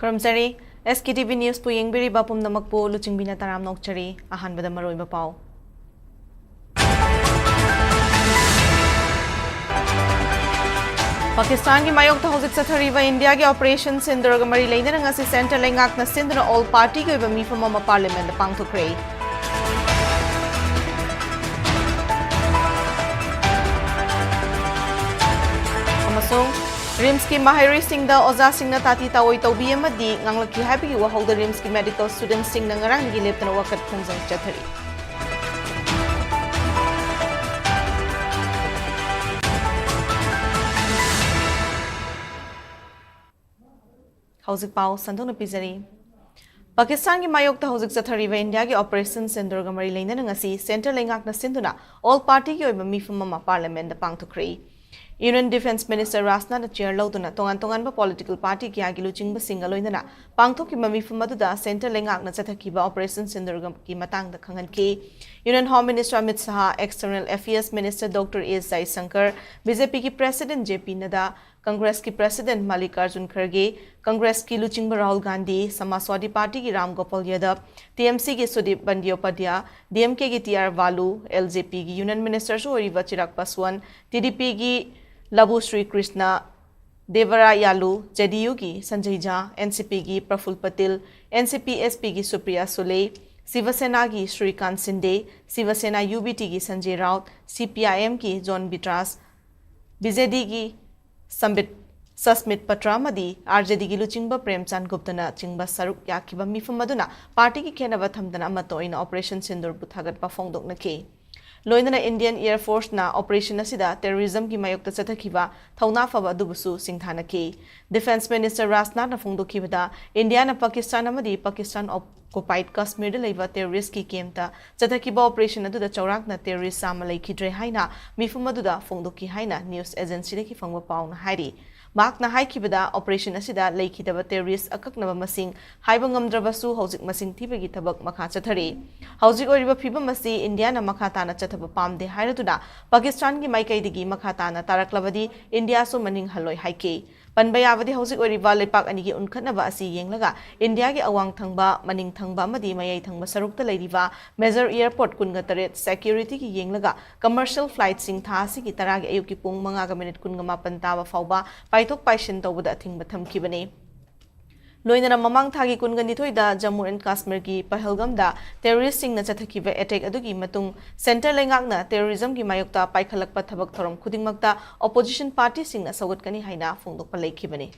Kurumsari, SKTV News po yengbiri bapum namak po luching bina taram nokchari ahan bada maroy bapaw. Pakistan की मायोग था हौजिक सथरीबा India के operation सिंदुर मरी लेने ngasi centre लेंगाक न सिंदुर all party के मीफम अमा पार्लियामेंट पांगथोक्रे रिम्स की माहिरी सिंह ओजा सिंह ताती ताओई तौबी अमदी nganglaki haibigi wahauda रिम्स की medical student Singh ngarang gi leptana wakat khongjang chathari हौजिक पाव संधोन पिजरी पाकिस्तान की मायोग था हौजिक चथरीबा इंडिया के ऑपरेशन सिंदुर मरी लेने ngasi सेंटर लेंगाक न सिंदुना ऑल पार्टी की मीफम अमा parliament पांगथोक्रे Union Defense Minister Rasna chair lauduna tongan ba political party ki agi luching ba singal loinana pangthok ki mamifum aduda center lengak na chathakiba operation sindurgam ki matang da khangan ki Union Home Minister Amit Shah, External Affairs Minister Dr. S. Jaishankar, BJP ki President JP Nada, Congress ki President Mallikarjun Kharge, Congress ki luching ba Rahul Gandhi, Samajwadi Party ki Ram Gopal Yadav, TMC ki Sudip Bandyopadhyay, DMK ki TR Balu, LJP ki Union Minister Sohoriba Chirag Paswan, TDP ki Labu Sri Krishna, Devara Yalu, JDU की Sanjay Jha, NCP की Praful Patel, NCP SP की सुप्रिया सुले, शिवसेना की Shrikant Shinde, Shiv Sena UBT की Sanjay Raut, CPIM की John बिट्रास, BJD की Sasmit पत्रामदी, RJD की लुचिंगबा प्रेमचंद गुप्तना चिंगबा सरुक याकिबा मिफम मदुना party की खेनबा थमदना मतोइना ऑपरेशन सिंदूर बुथागत पाफोंगदोक नके लोइनना इंडियन एयर फोर्स ना ऑपरेशन असिदा टेररिज्म की मायोक्ता चथखिबा थौना फबा दुबसु सिंथानके डिफेंस मिनिस्टर राजनाथ ना फोंदोखिबदा इंडिया ना पाकिस्तान अमदी पाकिस्तान ऑक्युपाइड कश्मीर दे लेबा टेररिस्ट की केमता चथखिबा ऑपरेशन अदुदा चौराक ना टेररिस्ट सामा लेखिद्रे हाइना मिफुम अदुदा फोंदोखि हाइना न्यूज एजेंसी दे फंगबा पाउना हाइरि मार्कना हाइखिबदा ऑपरेशन असिदा लेखिदबा टेररिस्ट अककनबा मसिंग हाइबा ngamdrabasu हौजिक मसिंग थिबगी थबक मखा चथरे हौजिक ओरिबा फिबम मसि इंडिया ना मखा ताना चथबा पामदे हाइरतुना पाकिस्तान की माइकैदिगी मखा ताना तारकलबदी इंडिया सु मनिंग हलोय हाइके पनबा याबदी हौजिक ओरिबा लेपाक अनिगी उनखनबा असि येंगलगा इंडिया की अवांग थंगबा मनिंग थंगबा मदी मयै थंगबा सरुकता लेरिबा मेजर एयरपोर्ट कुनगा तरेत सिक्योरिटी की येंगलगा कमर्शियल फ्लाइट सिंग थासी की तरह के अयुकी पुंग मंगा मिनट कुनगा मापन ताबा फाउबा पाइथोक पाइशन तौबदा थिंगबा थमखिबने लोइनना ममांग थागी कुनगनिथोइदा जम्मू एंड कश्मीर की पहलगामदा टेररिस्ट सिंगना चथखिबा अटैक अदुगी मतुंग सेंटर लेंगाकना टेररिज्म की मायोक्ता पाइखलकपा थबक थरम खुदिंगमक्ता ऑपोजिशन पार्टी सिंगना सौगतकनी हाइना फोंदोकपा लेखिबने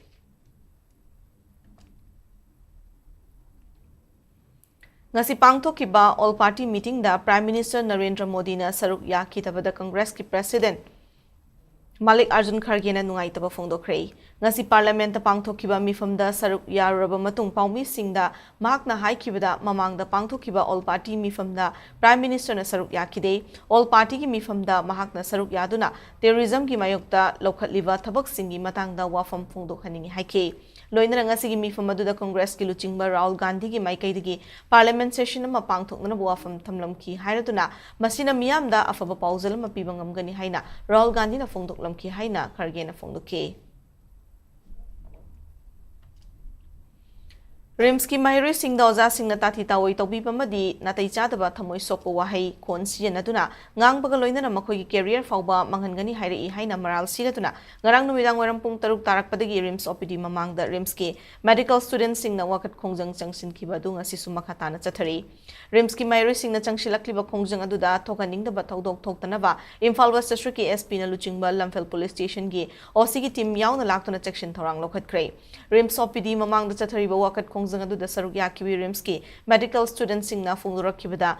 ngasi pangthokiba all party meeting da Prime Minister Narendra Modi na saruk yakhitaba Congress ki President Mallikarjun Kharge na nungaitaba phongdokhre ngasi parliament ta pangthokiba mifamda saruk yaraba matung paumi singda mahakna haikibada mamangda pangthokiba all party mifamda Prime Minister na saruk yakhide all party ki mifamda mahakna saruk yaduna terrorism ki mayokta lokhatliba thabak singi matangda wafam phongdokhaningi haike लोइनरा ngasi gi mifam aduda Congress ki luchingba Rahul Gandhi gi maikaidigi parliament session ama pangthokna buafam thamlam ki hairatuna masina miyamda afaba pauzal ma pibangam gani haina Rahul Gandhi na phongdoklam ki haina Kharge na phongdoke RIMS की माहिरी सिंह ओजा सिंह ताथी ताओई तौबीबमदी नातै चादबा थमोई सोपो वाहै खोन सिजनदुना ngangbga loinana makhoi career fauba manghangani hairi haina maral siratuna ngarang numidang waram pung taruk tarakpadagi rims OPD mamangda rims ki medical students singna wakat khongjang changsin khiba du ngasi sumakha tana chathari rims ki mahiri singna changsilakliba khongjang aduda thokaningda ba thodok thoktanaba Imphal West District ki SP na luchingba Lamphel Police Station gi OC ki team yauna laktuna section thorang lokhat krai rims OPD mamangda chathari ba wakat जंगदुदा सरुक याकिबी RIMS की medical student सिंगना फोंदोरखिबदा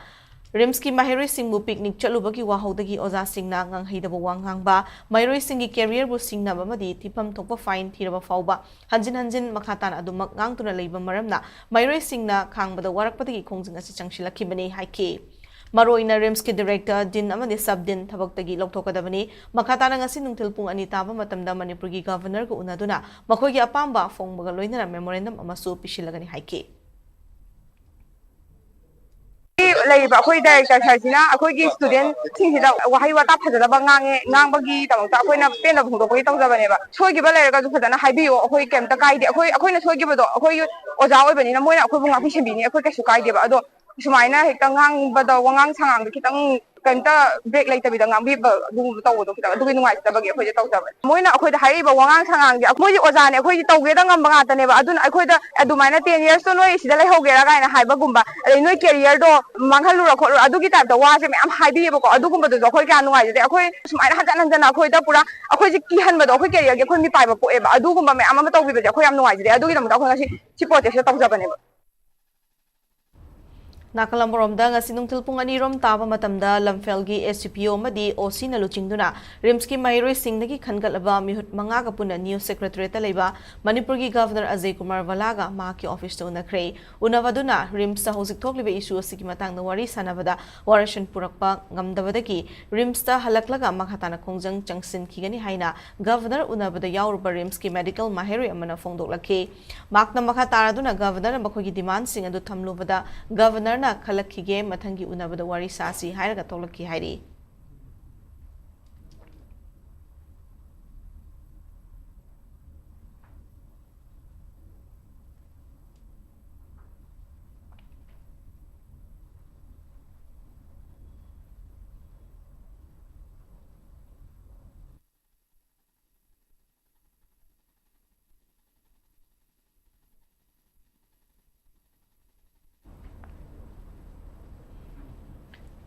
RIMS की माहिरोई सिंगबु picnic चलुबगी वाहौदगी ओजा सिंगना nganghaiदबो वांगांगबा माहिरोई सिंगी career बु सिंगनाबा मदी थिफम थोकबा fine थिरबा फाउबा हंजिन हंजिन मखातान अदुमक nganगतुना लेबा मरमना माहिरोई सिंगना खांगबदा वारकपदगी खोंजिंग असि चंगसिलखिबने हाइके Maroina Rims ki director din amani sub din thabaktagi lokthokadabani makhatana ngasi nungthil pung ani taba matamda Manipur gi governor ko unaduna makhoi gi apamba phongbaga loinana memorandum amasu pisilagani haike ꯂꯩꯔꯤꯕ ꯑꯩꯈꯣꯏ director ꯁꯔꯁꯤꯅ ꯑꯩꯈꯣꯏꯒꯤ ꯁ꯭ꯇꯨꯗꯦꯟꯠꯁꯤꯡꯁꯤꯗ ꯋꯥꯍꯩ ꯋꯥꯇꯥ ꯐꯖꯗꯕ ꯉꯥꯡꯕꯒꯤꯗꯃꯛꯇ ꯑꯩꯈꯣꯏꯅ ꯄꯦꯟꯗꯕ ꯐꯣꯡꯗꯣꯛꯄꯒꯤ ꯇꯧꯖꯕꯅꯦꯕ ꯁꯣꯏꯈꯤꯕ ꯂꯩꯔꯒꯁꯨ ꯐꯖꯅ ꯍꯥꯏꯕꯤꯌꯣ ꯑꯩꯈꯣꯏ ꯀꯩꯝꯇ ꯀꯥꯏꯗꯦ ꯑꯩꯈꯣꯏꯅ ꯁꯣꯏꯈꯤꯕꯗꯣ ꯑꯩꯈꯣꯏꯒꯤ ꯑꯣꯖꯥ ꯑꯣꯏꯕꯅꯤꯅ ꯃꯣꯏꯅ ꯑꯩꯈꯣꯏꯕꯨ ꯉꯥꯛꯄꯤ ꯁꯦꯟꯕꯤꯅꯤ ꯑꯩꯈꯣꯏ ꯀꯩꯁꯨ ꯀꯥꯏꯗꯦꯕ ꯑꯗꯣ ꯁꯨꯃꯥꯏꯅ ꯍꯦꯛꯇ ꯉꯥꯡꯕꯗ ꯋꯥꯉꯥꯡ ꯁꯉꯥꯡꯗ ꯈꯤꯇꯪ ꯀꯩꯝꯇ ꯕ꯭ꯔꯦꯛ ꯂꯩꯇꯕꯤꯗ ꯉꯥꯡꯕꯤꯕ ꯑꯗꯨꯒꯨꯝꯕ ꯇꯧꯕꯗꯣ ꯈꯤꯇꯪ ꯑꯗꯨꯒꯤ ꯅꯨꯡꯉꯥꯏꯖꯗꯕꯒꯤ ꯑꯩꯈꯣꯏꯁꯦ ꯇꯧꯖꯕꯅꯦ ꯃꯣꯏꯅ ꯑꯩꯈꯣꯏꯗ ꯍꯥꯏꯔꯤꯕ ꯋꯥꯉꯥꯡ ꯁꯉꯥꯡꯁꯦ ꯃꯣꯏꯗꯤ ꯑꯣꯖꯥꯅꯦ ꯑꯩꯈꯣꯏꯗꯤ ꯇꯧꯒꯦꯗ ꯉꯝꯕ ꯉꯥꯛꯇꯅꯦꯕ ꯑꯗꯨꯅ ꯑꯩꯈꯣꯏꯗ ꯑꯗꯨꯃꯥꯏꯅ 10 yearsꯇꯣ ꯅꯣꯏ ꯁꯤꯗ ꯂꯩꯍꯧꯒꯦꯔꯥ ꯀꯥꯏꯅ ꯍꯥꯏꯕꯒꯨꯝꯕ ꯑꯗꯩ ꯅꯣꯏ ꯀꯦꯔꯤꯌꯔꯗꯣ ꯃꯥꯡꯍꯜꯂꯨꯔ ꯈꯣꯠꯂꯨꯔ ꯑꯗꯨꯒꯤ ꯇꯥꯏꯞꯇ ꯋꯥꯁꯦ ꯃꯌꯥꯝ ꯍꯥꯏꯕꯤꯌꯦꯕꯀꯣ ꯑꯗꯨꯒꯨꯝꯕꯗꯨꯁꯨ ꯑꯩꯈꯣꯏ ꯀꯌꯥ ꯅꯨꯡꯉꯥꯏꯖꯗꯦ ꯑꯩꯈꯣꯏ ꯁꯨꯃꯥꯏꯅ ꯍꯟꯖꯟ ꯍꯟꯖꯟꯅ ꯑꯩꯈꯣꯏꯗ ꯄꯨꯔꯥ ꯑꯩꯈꯣꯏꯁꯦ ꯀꯤꯍꯟꯕꯗꯣ ꯑꯩꯈꯣꯏ ꯀꯦꯔꯤꯌꯔꯒꯤ ꯑꯩꯈꯣꯏ ꯃꯤꯄꯥꯏꯕ ꯄꯣꯛꯑꯦꯕ ꯑꯗꯨꯒꯨꯝꯕ ꯃꯌꯥꯝ ꯑꯃ ꯇꯧꯕꯤꯕꯁꯦ ꯑꯩꯈꯣꯏ ꯌꯥꯝ ꯅꯨꯡꯉꯥꯏꯖꯗꯦ ꯑꯗꯨꯒꯤꯗꯃꯛꯇ ꯑꯩꯈꯣꯏ ꯉꯁꯤ ꯁꯤ ꯄ꯭ꯔꯣꯇꯦꯁꯇ ꯇꯧꯖꯕꯅꯦꯕ ꯅꯥꯀꯜꯂꯝꯕꯔꯣꯝꯗ ꯉꯁꯤ ꯅꯨꯡꯊꯤꯜ ꯄꯨꯡ 2 ꯇꯥꯕ ꯃꯇꯝꯗ ꯂꯝꯐꯦꯜꯒꯤ SCPO ꯑꯃꯗꯤ OCꯅ ꯂꯨꯆꯤꯡꯗꯨꯅ ꯔꯤꯝꯁꯀꯤ ꯃꯍꯩꯔꯣꯏꯁꯤꯡꯗꯒꯤ ꯈꯟꯒꯠꯂꯕ ꯃꯤꯍꯨꯠ 5ꯒ ꯄꯨꯟꯅ ꯅ꯭ꯌꯨꯁ ꯁꯦꯀ꯭ꯔꯦꯇꯔꯤꯌꯦꯠꯇ ꯂꯩꯕ ꯃꯅꯤꯄꯨꯔꯒꯤ ꯒꯚꯔꯅꯔ ꯑꯖय ꯀꯨꯃꯥꯔ ꯕꯂꯥꯒ ꯃꯍꯥꯛꯀꯤ ꯑꯣꯐꯤꯁꯇ ꯎꯅꯈ꯭ꯔꯦ ꯎꯅꯕꯗꯨꯅ ꯔꯤꯝꯁꯇ ꯍꯧꯖꯤꯛ ꯊꯣꯛꯂꯤꯕ ꯏꯁꯨ ꯑꯁꯤꯒꯤ ꯃꯇꯥꯡꯗ ꯋꯥꯔꯤ ꯁꯥꯟꯅꯕꯗ ꯋꯥꯔꯦꯁꯟ ꯄꯨꯔꯛꯄ ꯉꯝꯗꯕꯗꯒꯤ ꯔꯤꯝꯁꯇ ꯍꯜꯂꯛꯂꯒ ꯃꯈꯥ ꯇꯥꯅ ꯈꯣꯡꯖꯪ ꯆꯪꯁꯤꯟꯈꯤꯒꯅꯤ ꯍꯥꯏꯅ ꯒꯚꯔꯅꯔ ꯎꯅꯕꯗ ꯌꯥꯎꯔꯨꯕ ꯔꯤꯝꯁꯀꯤ ꯃꯦꯗꯤꯀꯦꯜ ꯃꯍꯩꯔꯣꯏ ꯑꯃꯅ ꯐꯣꯡꯗꯣꯛꯂꯛꯈꯤ ꯃꯍꯥꯛꯅ ꯃꯈꯥ ꯇꯥꯔꯗꯨꯅ ꯒꯚꯔꯅꯔꯅ ꯃꯈꯣꯏꯒꯤ ꯗꯤꯃꯥꯟꯁꯤꯡ ꯑꯗꯨ ꯊꯝꯂꯨꯕꯗ ꯒꯚꯔꯅꯔꯅ ꯈꯜꯂꯛꯈꯤꯒꯦ ꯃꯊꯪꯒꯤ ꯎꯅꯕꯗ ꯋꯥꯔꯤ ꯁꯥꯁꯤ ꯍꯥꯏꯔꯒ ꯊꯣꯛꯂꯛꯈꯤ ꯍꯥꯏꯔꯤ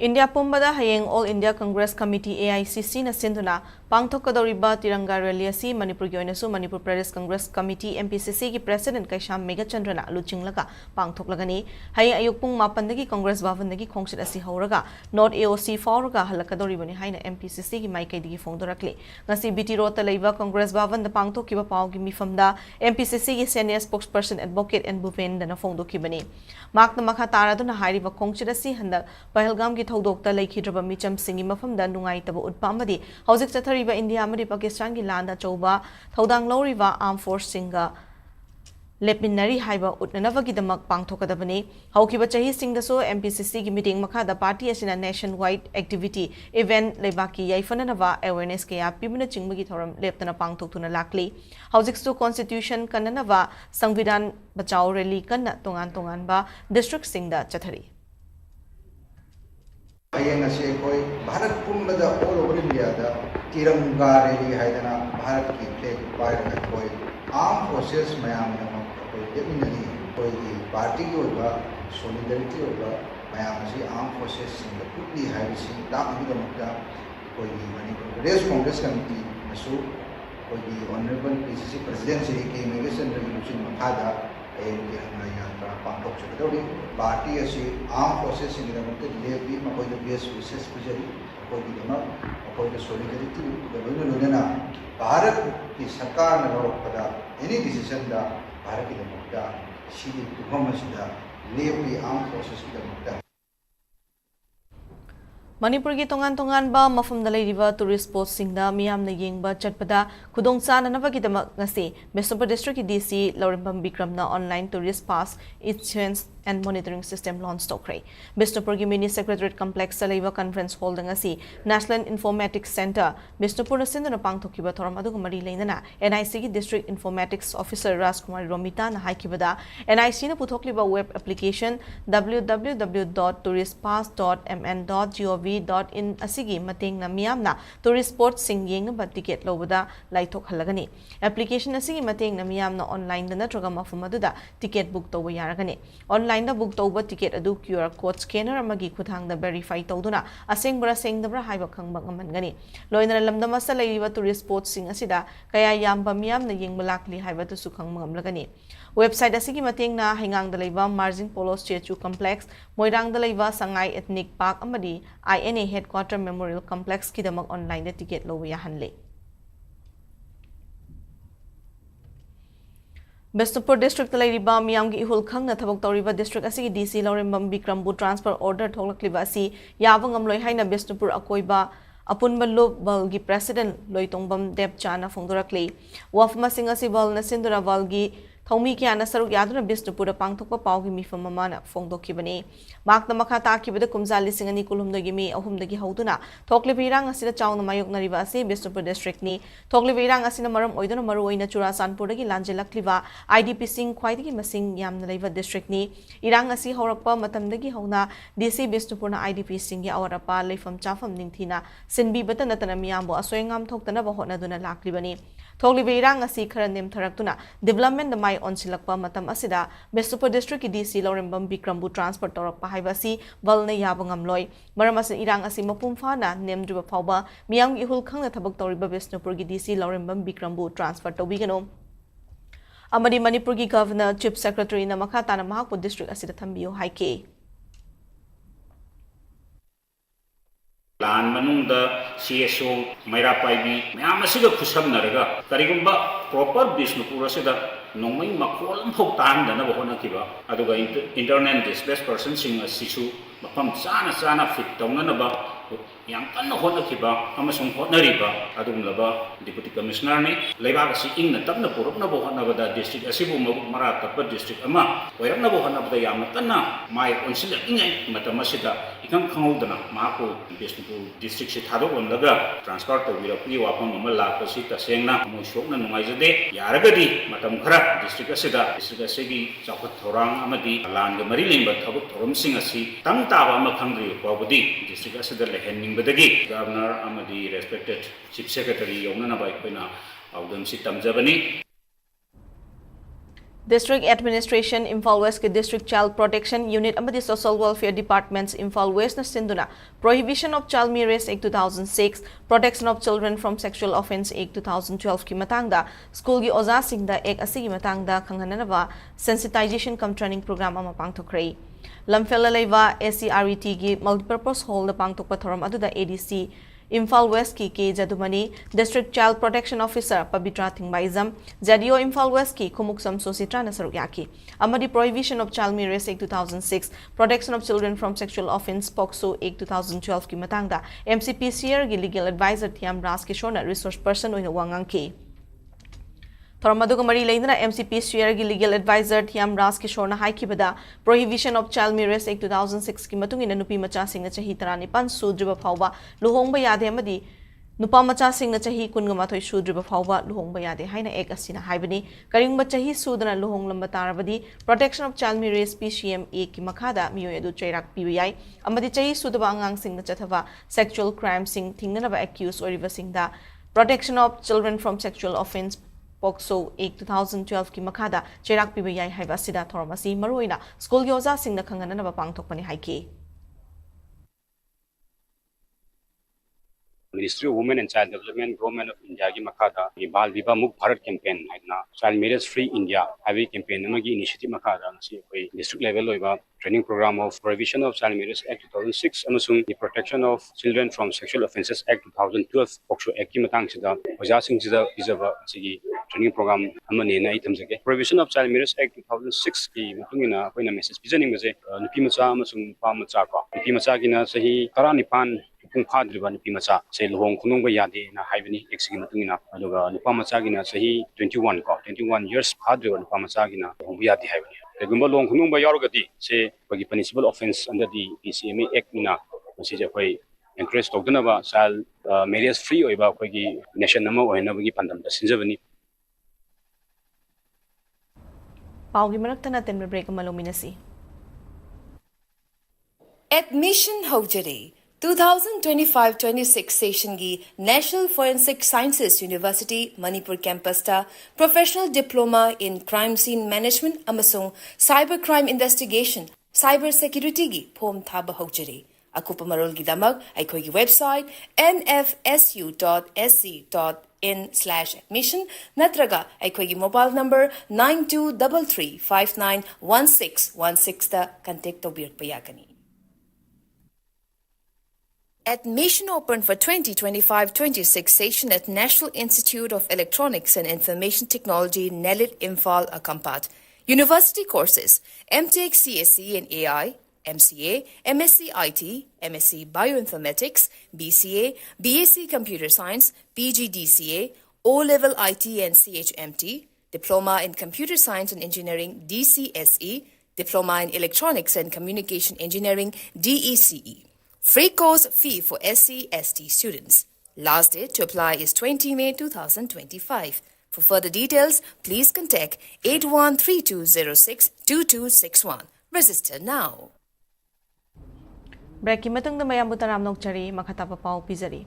India Pumbada Hayeng All India Congress Committee AICC na sinduna pangthokadoriba tiranga rally asi Manipur gi oinasu Manipur Pradesh Congress Committee MPCC gi President Kaisham Megachandrana luchinglaka pangthoklagani hayeng ayuk pung 4 dagi Congress Bhavan dagi khongsit asi horaga North AOC fauraga halakadoribani haina MPCC gi maikai digi fongdorakli ngasi BT Road ta leiba Congress Bhavan da pangthokiba paw gi mifamda MPCC gi senior spokesperson advocate and Bhupen dana fongdokibani makna makha taraduna hairiba khongsit asi handa Pahalgam gi थौदोक्ता लेखिद्रबा मिचम सिंगी मफमदा नुंगाइतबा उटपा अमदि हौजिक चथरिबा इंडिया अमदि पाकिस्तान गी लांदा चौबा थौदांग लौरिबा आर्म फोर्स सिंगा लेपिनरी हाइबा उटननबगिदमक पांगथोकदबनी हौकिबा चही सिंगदसो MPCC गी मीटिंग मखादा पार्टी असिना नेशन वाइड एक्टिविटी इवेंट लेबाकी याइफननबा अवेयरनेस के यापिबना चिंगबगी थौरम लेपतना पांगथोकतुना लाकली हौजिकसु कॉन्स्टिट्यूशन कन्ननबा संविधान बचाओ रैली कन्ना तोंगान तोंगानबा डिस्ट्रिक्ट सिंगदा चथरी भारत पुंबदा all over India Tiranga rally हाइदना भारत की फ्लैग पायरगा कोई आर्म फोर्सेस मयाम कोई लेमिनरी कोई पार्टी की होगा सॉलिडरिटी होगा मयाम से आर्म फोर्सेस सिंग पुटली हाइसी ताकि दमकता कोई मणिपुर प्रदेश कांग्रेस कमिटी मसु कोई ऑनरेबल PCC प्रेसिडेंट श्री के मेगेचंद्र गिरुचिन मखादा यात्रा पांथोक चुकदौरी पार्टी असी आर्म फोर्सेस सिंगदमकते लेपी मकोइद बेस विशेष पुजरी कोइदमक मकोइद सॉलिडरिटी लोइना भारत की सरकार न लौरपदा एनी डिसीजन दा भारत की दमकता सिदी तुफमसिदा लेपी आर्म फोर्सेस की दमकता Manipur gi tongan tongan ba mafum da leiriba tourist spot singda miyam na yengba chatpada khudong chana na bagidama ngasi Bisnupur district ki DC Laurimbam Bikram na online tourist pass issuance and monitoring system launch tokre Bisnupur gi mini secretariat complex sa leiba conference hall da ngasi National Informatics Center Bisnupur na sinduna pangthokiba thoram adu mari leinana NIC gi district informatics officer Rajkumar Romita na haikibada NIC na puthokliba web application www.touristpass.mn.gov.in asigi mating na miyamna tourist spot sing yenga ticket lobada laitok halagani application asigi mating na miyamna online da natraga mafum aduda ticket book tawba yaragani online da book tawba ticket adu QR code scanner amagi khuthang da verify tawduna asengbra sengdabra haiba khangba ngamangani loina lamdama sa leiba tourist spot sing asida kaya yamba miyamna yengba lakli haiba tu sukhang ngamlagani website asigi mating na hingang da leiba margin polo statue complex moirang da leiba sangai ethnic park amadi INA headquarter memorial complex kidamak online da ticket lobo yahanle Bisnupur district lairiba miyam gi ihul khangna thabak tawriba district asigi DC Laurimbam Bikrambu transfer order thoklakliba asi yawang amloi haina Bisnupur akoiba apunba lobal gi president loitongbam debchana fongdorakle wafma singa sibal na sindura valgi थौमी क्याना सरुक यादुना बिष्णुपुर पांगथोकपा पाउगी मिफम अमाना फोंदोखिबनी माकना मखा ताकिबदा कुमजा लिसिंग अनि कुलुमदगी मी अहुमदगी हौदुना थोकलिबि इरांग असिदा चाउना मायोकनरिबा असि बिष्णुपुर डिस्ट्रिक्टनी थोकलिबि इरांग असिना मरम ओइदुना मरु ओइना चुराचानपुरदगी लांजेलक्लिबा IDP सिंग ख्वाइदगी मसिंग यामना लेबा डिस्ट्रिक्टनी इरांग असि हौरकपा मतमदगी हौना DC बिष्णुपुरना IDP सिंग या अवरपा लेफम चाफम निंगथिना सिनबीबता नतना मियामबो असोयंगाम थोक्तनबा होटनादुना लाक्लिबनी थोकलिबि इरांग असि खरा नेमथरक्तुना डेवलपमेंट माई ऑनसिलक्पा मतम असिदा बिष्णुपुर डिस्ट्रिक्ट की डीसी लौरेंबम विक्रमबु ट्रांसफर तौरक्पा हाइबासी बलने याबा ngamloi maram asin irang asi mapum phana nemdriba phawba miyang ihul khangna thabak tawriba Bishnupur की डीसी लौरेंबम विक्रमबु ट्रांसफर तौबिगनो amadi manipur की governor chief secretary na makha tana mahakpu district asida thambiyo haike लान मनुंग CSO मैरा पाइबी मैम असिगा खुसमनरगा करिगुंबा प्रॉपर बिष्णुपुर असिदा नोंमै मखोलम फौ तांदनबा होनकिबा अदुगा इंटरनेट डिस्प्लेस पर्सन सिंग असिसु मफम चाना चाना फिट तौननबा याम कन्न होनकिबा अमसुंग होनरिबा अदुमलबा डिप्यूटी कमिश्नर ने लेबाग असि इंगना तबना पुरबनबा होनबदा डिस्ट्रिक्ट असिबु मबुक मरा तप डिस्ट्रिक्ट अमा वयरनबा होनबदा याम कन्न माय ओनसिल इंगै मतमसिदा इखं खंगौदना माको बिष्णुपुर डिस्ट्रिक्ट से थादोलमलगा ट्रांसफर तौबिरपि वाफम अमा लापसि तसेंगना मोय सोकना नुंगाइजदे यारगदि मतम खरा डिस्ट्रिक्ट असिगी चाखत थोरांग अमदि लानगा मरि लेंबा थबक थोरमसिंग असि तंग ताबा अमा खंग्रि बाबुदि डिस्ट्रिक्ट असिदा लेहेनिंगबदगी गवर्नर अमदि रेस्पेक्टेड चीफ सेक्रेटरी यौननबा इखोइना आउदमसि तमजबनी District Administration Imphal West के District Child Protection Unit amadi Social Welfare Departments Imphal West na sinduna Prohibition of Child Marriage Act 2006 Protection of Children from Sexual Offence Act 2012 की matangda school की oza singda ek asigi matangda khanghananaba sensitization cum training program ama pangthokrai lamfela leiwa SCRET की multipurpose hall na pangthokpa thoram aduda ADC Imphal West की के जदुमनी District Child Protection Officer Pabitra Thingbaizam Jadio Imphal West की Kumuksam Sositra Nasaruk Yaki Amadi Prohibition of Child Marriage Act 2006 Protection of Children from Sexual Offence POCSO Act 2012 की matangda MCPCR की Legal Advisor Thiam Ras Kishona Resource Person oina wangang ki Thoramaduga Mari Laina MCPCR की Legal Advisor Thiam Ras Kishona haikibada Prohibition of Child Marriage Act 2006 की matungina nupi macha singna chahi 35 sudriba phawba luhongba yade amadi nupa macha singna chahi 19 sudriba phawba luhongba yade haina ek asina haibani karingba chahi sudana luhonglamba tarabadi Protection of Child Marriage PCMA की makhada miyoy adu chairak pibiyai amadi chahi sudaba angang singna chathava sexual crime sing thingnaba accused oriba singda Protection of Children from Sexual Offence POCSO Act 2012 की मखादा चेराक पिबे याई हाइबा सिदा थोरमसी मरुइना school की ओजा सिंगना खंगननबा पांगथोकपनि हाइके Ministry of Women and Child Development, Government of India की मखादा ये बाल विवाह मुक्त भारत कैंपेन है ना Child Marriage Free India heavy campaign नमगी इनिशिएटिव मखादा नसी कोई डिस्ट्रिक्ट लेवल होइबा training program of Prohibition of Child Marriage Act 2006 अमसुंग the Protection of Children from Sexual Offences Act 2012 POCSO Act की मतंग सिदा ओजा सिंग सिदा इजबा सिगी training program amane na item jage Prohibition of Child Marriage Act 2006 की मतुंगिना Koyna message पिजनिंग बजे नुपी मचा अमसुंग पा मचा को नुपी मचा किना सही 19 पुंग फाद्रिबा नुपी मचा से लुहोंग खुनुंग यादे ना हाइबनी एक्सिगी मतुंगिना अदुगा नुपा मचा किना सही 21 को 21 years फाद्रिबा नुपा मचा किना लुहोंग यादे हाइबनी रेगुंबा लोंग खुनुंग यारगदी से बगी punishable offense under the PCMA Act ना मसी जे कोई encourage तौदनबा child marriage free ओइबा कोई nation नम ओइनबगी पंदम सिंजबनी पाउगी मरक्तना तेन ब्रेक मलोमिनसी Admission Hojare 2025-26 session की National Forensic Sciences University Manipur campus ta Professional Diploma in Crime Scene Management amasung Cybercrime Investigation Cyber Security की form thaba hojare akupa marol ki damak aikoi ki website nfsu.sc.in/admission natraga aikoi ki mobile number 9233591616 ta contact tobir payakani Admission open for 2025-26 session at National Institute of Electronics and Information Technology, Nelit Imphal, Akampat. University courses, MTech CSE in AI, MCA, MSc IT, MSc Bioinformatics, BCA, BSc Computer Science, PGDCA, O-Level IT and CHMT, Diploma in Computer Science and Engineering DCSE, Diploma in Electronics and Communication Engineering DECE. Free course fee for SC/ST students. Last date to apply is 20 May 2025. For further details, please contact 8132062261. Register now. Break matang mayam butaram nokchari makatapa pau pizari.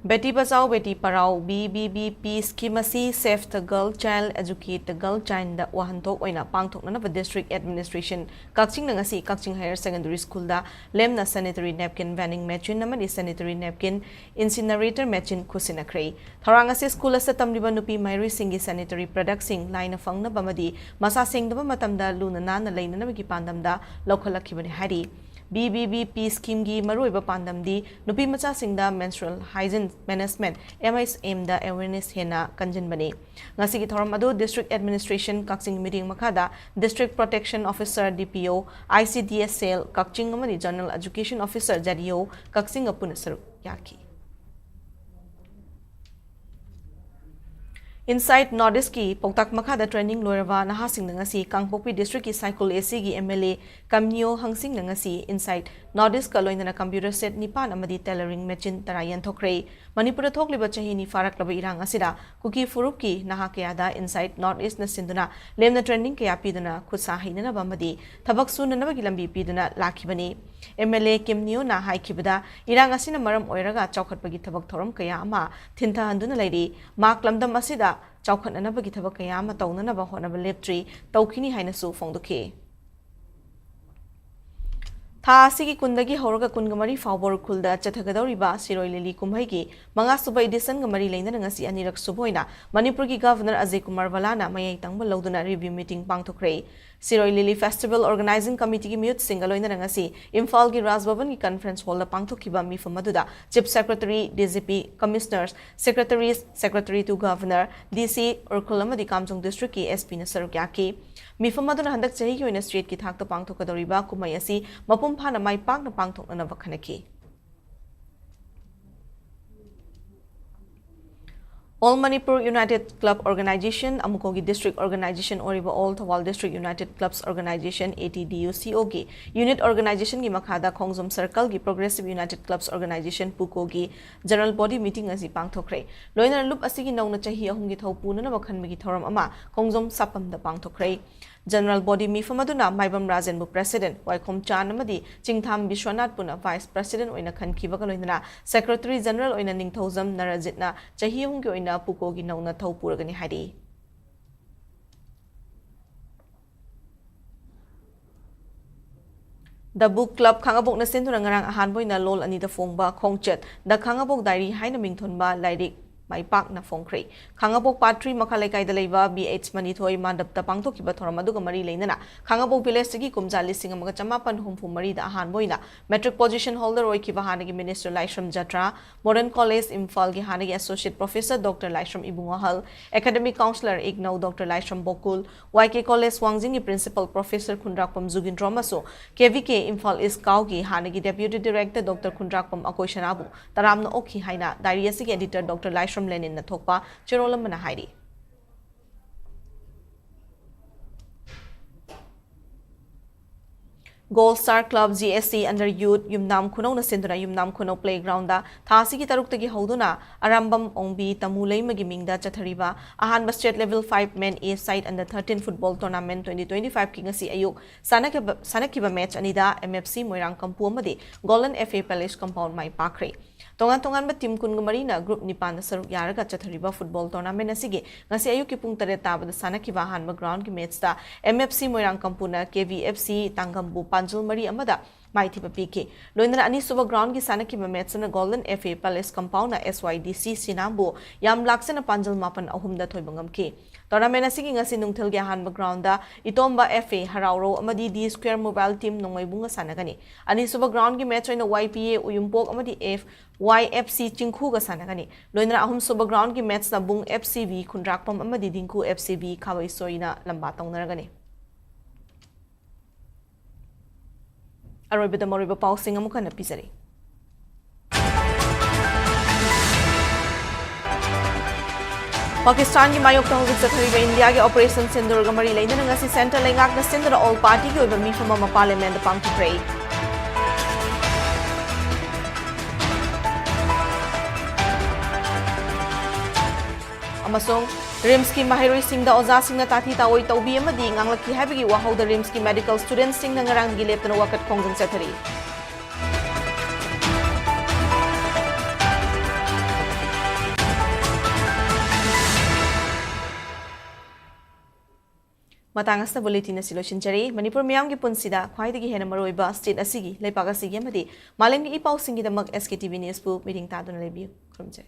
Beti Bachao Beti Parao BBBP scheme asi Save the Girl Child Educate the Girl Child da wahantok oina pangthok na District Administration Kakching na ngasi Kakching Higher Secondary School da lem na sanitary napkin vending machine naman sanitary napkin incinerator machine kusinakray. Tharang asi school sa tamliba nupi mayri singi sanitary products sing line fang na bamadi masasing da matamda luna na line na magipandam da lokalakiban hari. BBBP scheme gi maruiba pandamdi nupi macha singda menstrual hygiene management MSM da awareness hena kanjinbani ngasi gi thoram adu district administration Kakching meeting makada district protection officer DPO ICDS cell Kakching amani general education officer JDO Kakching apuna saru yaki Inside Northeast ki Poktak Makada training Lorava Nahasing Nangasi Kangpopi District ki Cycle AC gi MLA Kamnyo Hangsing Nangasi Inside Northeast Kaloy na computer set nipan amadi tailoring machine tarayan thokre Manipur thokliba chahi ni farak laba irang asida kuki furup ki nahakayada Inside Northeast na sinduna lemna training kaya piduna khutsahi na bamadi thabak suna na lambi piduna lakhibani MLA Kimnyo na haikibada irang asina maram oiraga chawkhatpagi thabak thoram kaya ama thinta handuna lairi mak lamdam asida Chaukat na bagi thabak kaya ama tawna na ba honaba leptri tawkini haina su fongduke. Tha asigi kundagi hauraga kungamari fawbor kulda chathagadawriba Siroi Lili kumhaigi manga suba edition gamari leina ngasi anirak suboina Manipur ki Governor Ajay Kumar Valana mayai tangba lawduna review meeting pangthokre. Siroi Lili Festival Organizing Committee ki miyut singaloina ngasi Imphal ki Raj Bhavan ki conference hall la pangthokiba mifam maduda Chief Secretary, DGP, Commissioners, Secretaries, Secretary to Governor, DC Urkulama di Kamjong District ki SP na sarukyaki. Mifam maduna handak chahi ki oina street ki thakta pangthokadawriba kumai asi mapum phana mai pak na pangthok na vakhanaki. All Manipur United Club Organization, Amukogi District Organization Oriba All Thawal District United Clubs Organization ATDUCOG Unit Organization gi Makhada Khongzom Circle gi Progressive United Clubs Organization Pukogi General Body Meeting asi pangthokre. Loina lup asigi nauna chahi ahum gi thawpuna na wakhanmigi thoram ama Khongzom Sapam da pangthokre. General Body Mifamaduna Maibam Rajanbu President Waikom Chanamadi Chingtham Bishwanath Puna Vice President oina khankibaga loinana Secretary General oina Ningthozam Narajitna chahi ahum gi oina Pukogi nauna thawpuragani hari. The Book Club Khangabok na sentuna ngarang ahanboy na lol ani da fongba khongchet da Khangabok diary haina mingthonba lairik mai pak na fongkre Khangabok Patri Makhalai kaida leiba BH Manithoi mandap ta pangthoki ba thoram aduga mari leinana Khangabok village gi kumja lising amaga chamapan humfu mari da ahan boina metric position holder oiki ba hanagi Minister Laishram Jatra Modern College Imphal gi hanagi Associate Professor Dr Laishram Ibungahal Academic Counselor Ignau Dr Laishram Bokul YK College Wangjing gi Principal Professor Khundrakpam Jugindro maso KVK Imphal East Kau gi hanagi Deputy Director Dr Khundrakpam Akoishanabu taramna okhi haina diary asigi editor Dr Laishram Lenin na thokpa Cherolam na hairi. Gold Star Club GSC under Youth Yumnam Kuno na senduna Yumnam Kuno Playground da thasi ki taruk tagi hoduna Arambam Ongbi Tamulay magimingda chathariba ahan state level 5 men A side under 13 football tournament 2025 kingasi ayuk sanakiba match anida MFC Moirang Kampu amadi Golden FA Palace compound mai pakre. Tongan ba team kun marina group nipan na saruk yaraga chathariba football tournament asige ngasi ayuk ki pung 3 tabada sanakiba hanba ground ki match da MFC Moirang Kampu na KVFC Tangambu Panjul Mari Amada Mighty PK. Loinana Ani Suba ground ki sanakiba match na Golden FA Palace compound na SYDC Sinambu Yam Laksana Panjul Mapan Ahumda Thoibangam ke. Tournament asigi ngasi nungthil gi hanba ground da Itomba FA Harauro amadi D Square Mobile Team nongmai bunga sanagani. Ani Suba ground ki match oina YPA Uyumpok amadi YFC Chingkhu ga sanagani. Loinana ahum Suba ground ki match na bung FCB Khundrakpam amadi Dingku FCB Khawai Soina lamba tongnaragani. Aroibida moriba pausing amuka na pisari. Pakistan की मायोक तहौजिक चथरिबा India के operation सिंदूर का मरी लेना ngasi central लेंगाक ना सिंदर all party के ओइबा मीफम अमा parliament दा पांगथुखरै अमसोंग RIMS की माहिरोई सिंह दा ओजा सिंह ना ताथी ताओई तौबी अमदी nganglaki habigi wahau da rims की मेडिकल स्टूडेंट्स सिंह ना ngarang gi leptana wakat khongjang chathari matang asta bulletin na silosinjari Manipur miyam ki punsida khwaidagi hena maroiba state asigi lepak asigi amadi malemgi ipau singi damak SKTV news pu meeting ta dun lebi khurumjai